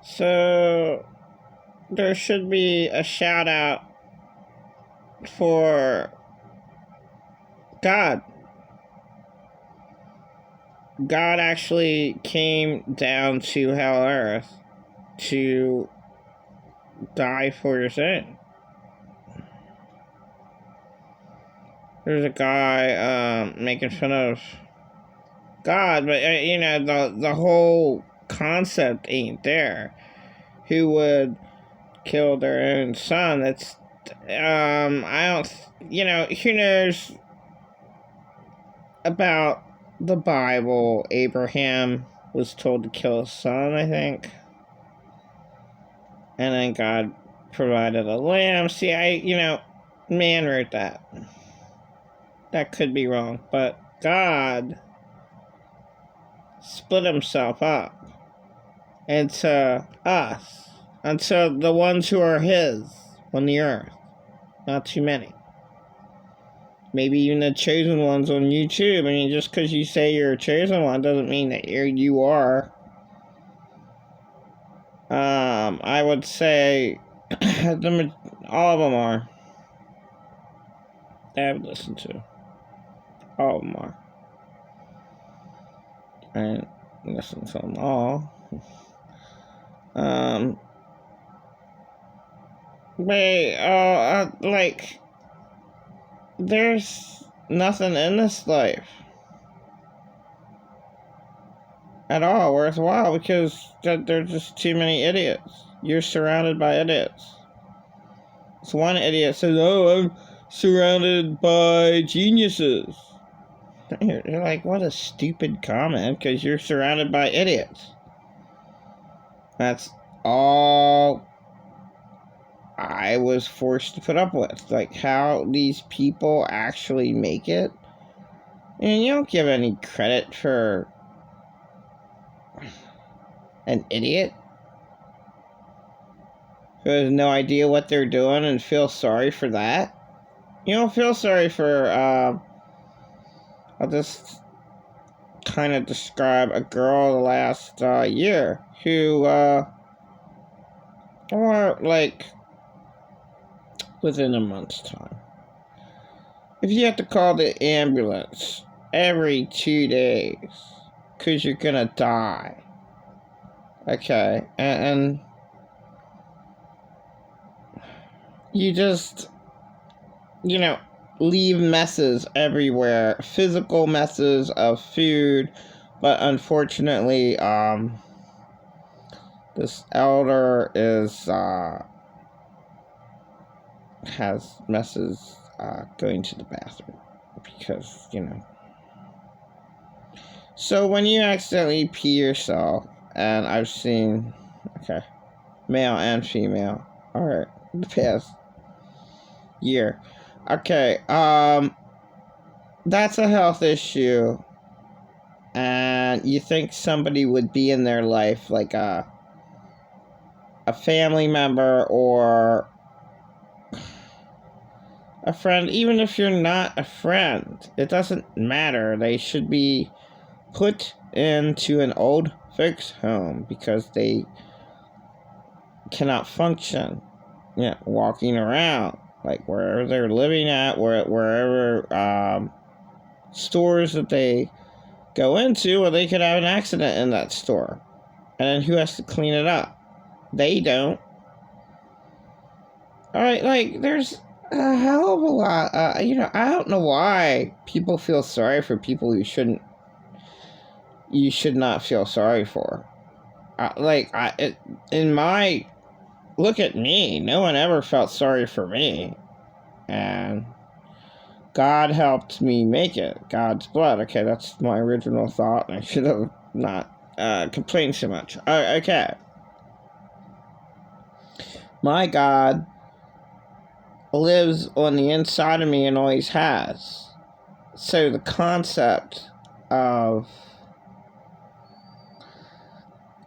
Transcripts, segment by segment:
So there should be a shout out for God. God actually came down to Hell Earth to die for your sin. There's a guy making fun of God, but the whole concept ain't there. Who would kill their own son? That's I don't. Who knows about the Bible? Abraham was told to kill his son, I think, and then God provided a lamb. See, man wrote that. That could be wrong, but God split himself up into us, into the ones who are his on the earth. Not too many. Maybe even the chosen ones on YouTube. I mean, just because you say you're a chosen one doesn't mean that you are. I would say all of them are. I've listened to. All of them are. And listen to them all. There's nothing in this life at all worthwhile because there's just too many idiots. You're surrounded by idiots. So one idiot says, "Oh, I'm surrounded by geniuses." You're like, what a stupid comment, because you're surrounded by idiots. That's all I was forced to put up with. Like, how these people actually make it. And you don't give any credit for an idiot who has no idea what they're doing and feel sorry for that. You don't feel sorry for, I'll just kind of describe a girl the last year who, or like within a month's time. If you have to call the ambulance every 2 days because you're gonna die, okay, and you just, leave messes everywhere, physical messes of food, but unfortunately, this elder has messes going to the bathroom because, So when you accidentally pee yourself, and I've seen, okay, male and female, alright, the past year. Okay, that's a health issue, and you think somebody would be in their life, like a family member or a friend. Even if you're not a friend, it doesn't matter. They should be put into an old folks home because they cannot function, walking around, like wherever they're living at, wherever stores that they go into, or they could have an accident in that store, and then who has to clean it up? They don't. All right, like there's a hell of a lot. I don't know why people feel sorry for people you should not feel sorry for. In my look at me, no one ever felt sorry for me, and God helped me make it. God's blood. Okay, that's my original thought, and I should have not complained so much. Okay. My God lives on the inside of me and always has. So the concept of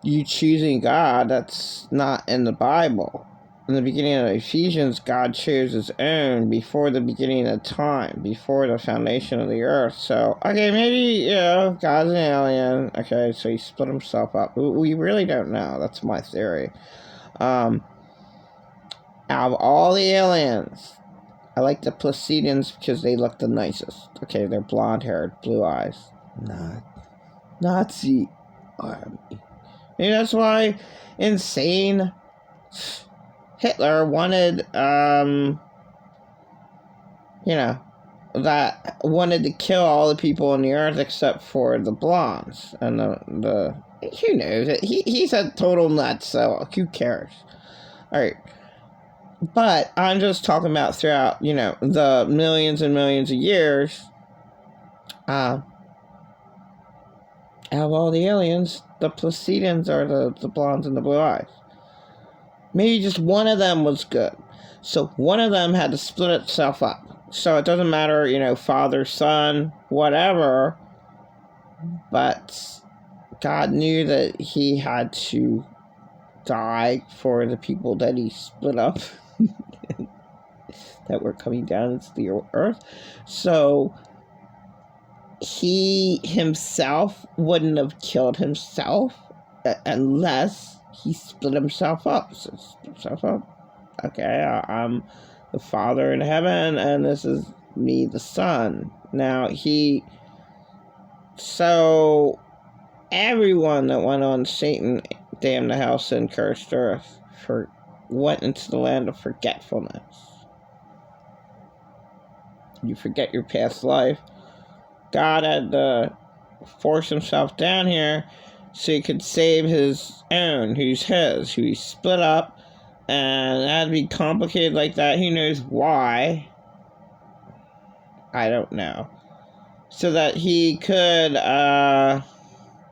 you choosing God, that's not in the Bible. in the beginning of Ephesians, God chose his own before the beginning of time, before the foundation of the earth. So, okay, maybe, God's an alien. Okay, so he split himself up. We really don't know. That's my theory. Out of all the aliens, I like the Placidians because they look the nicest. Okay, they're blonde-haired, blue eyes. Not Nazi army. Maybe that's why insane Hitler wanted, that wanted to kill all the people on the earth except for the blondes. And the who knows? He's a total nut, so who cares? Alright. But I'm just talking about throughout, the millions and millions of years, out of all the aliens, the Placidians are the blondes and the blue eyes. Maybe just one of them was good. So one of them had to split itself up. So it doesn't matter, father, son, whatever. But God knew that he had to die for the people that he split up that were coming down into the earth. So he himself wouldn't have killed himself unless he split himself up. So split himself up. Okay, I'm the Father in heaven, and this is me, the Son. Now, so everyone that went on Satan, damned the house, and cursed earth, went into the land of forgetfulness. You forget your past life. God had to force himself down here so he could save his own, who he split up, and it had to be complicated like that. Who knows why? I don't know. So that he could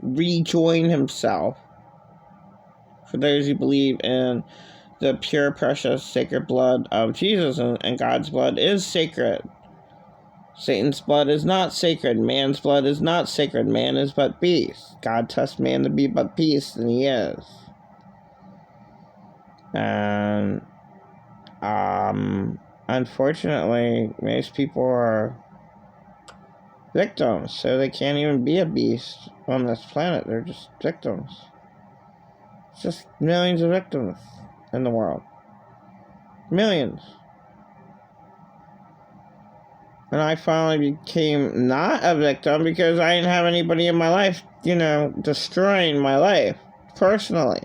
rejoin himself. For those who believe in the pure, precious, sacred blood of Jesus, and God's blood is sacred. Satan's blood is not sacred. Man's blood is not sacred. Man is but beast. God tests man to be but beast, and he is. And, unfortunately, most people are victims, so they can't even be a beast on this planet. They're just victims. It's just millions of victims in the world. Millions. And I finally became not a victim because I didn't have anybody in my life, destroying my life, personally,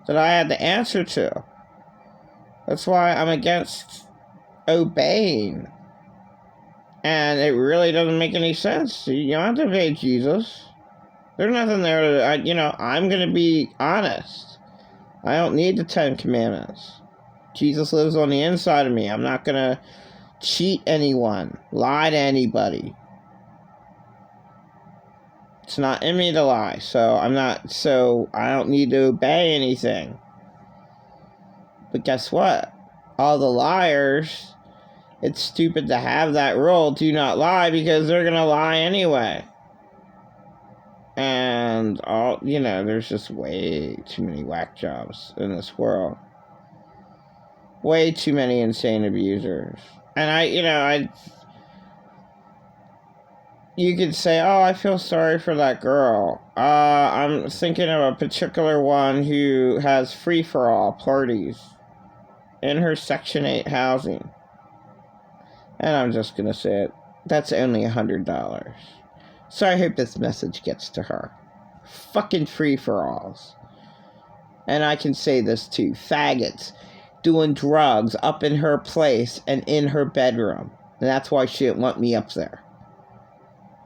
that I had to answer to. That's why I'm against obeying. And it really doesn't make any sense. You don't have to obey Jesus. There's nothing there to, I'm going to be honest. I don't need the 10 Commandments. Jesus lives on the inside of me. I'm not going to cheat anyone, lie to anybody. It's not in me to lie, so I don't need to obey anything. But guess what? All the liars, it's stupid to have that rule, do not lie, because they're gonna lie anyway. And there's just way too many whack jobs in this world. Way too many insane abusers. And you could say, oh, I feel sorry for that girl. I'm thinking of a particular one who has free-for-all parties in her Section 8 housing. And I'm just going to say it. That's only $100. So I hope this message gets to her. Fucking free-for-alls. And I can say this too. Faggots doing drugs up in her place and in her bedroom. And that's why she didn't want me up there.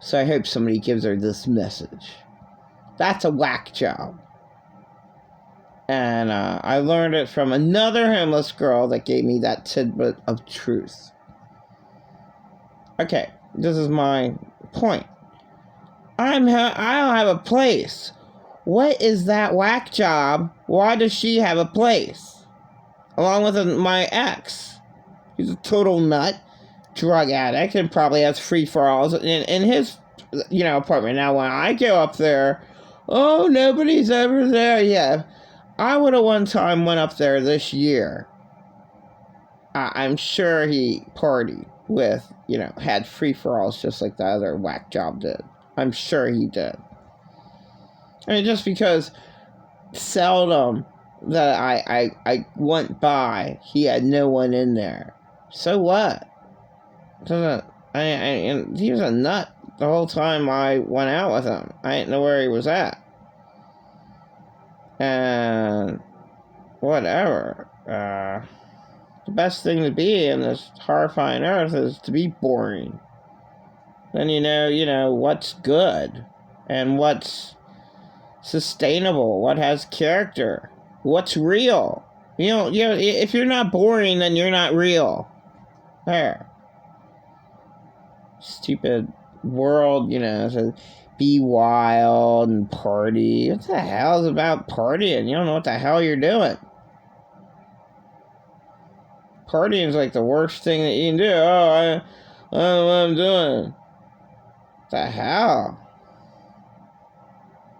So I hope somebody gives her this message. That's a whack job. And I learned it from another homeless girl that gave me that tidbit of truth. Okay, this is my point. I don't have a place. What is that whack job? Why does she have a place? Along with my ex. He's a total nut, drug addict, and probably has free-for-alls in his, apartment. Now, when I go up there, oh, nobody's ever there. Yeah, I would have one time went up there this year. I'm sure he partied with, had free-for-alls just like the other whack job did. I'm sure he did. I mean, just because seldom that I went by, he had no one in there. So what? Doesn't and he was a nut the whole time I went out with him. I didn't know where he was at. And whatever. The best thing to be in this horrifying earth is to be boring. Then you know what's good and what's sustainable, what has character, what's real. If you're not boring, then you're not real. There. Stupid world, says be wild and party. What the hell is about partying? You don't know what the hell you're doing. Partying is like the worst thing that you can do. I don't know what I'm doing. What the hell?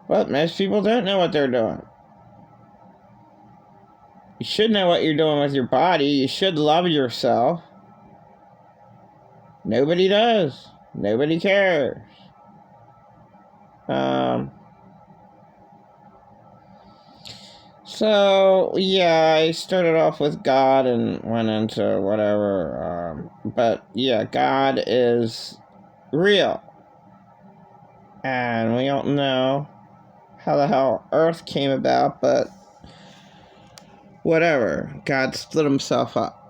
But most people don't know what they're doing. You should know what you're doing with your body. You should love yourself. Nobody does. Nobody cares. So, yeah, I started off with God and went into whatever. But, yeah, God is real. And we don't know how the hell Earth came about, but whatever. God split himself up.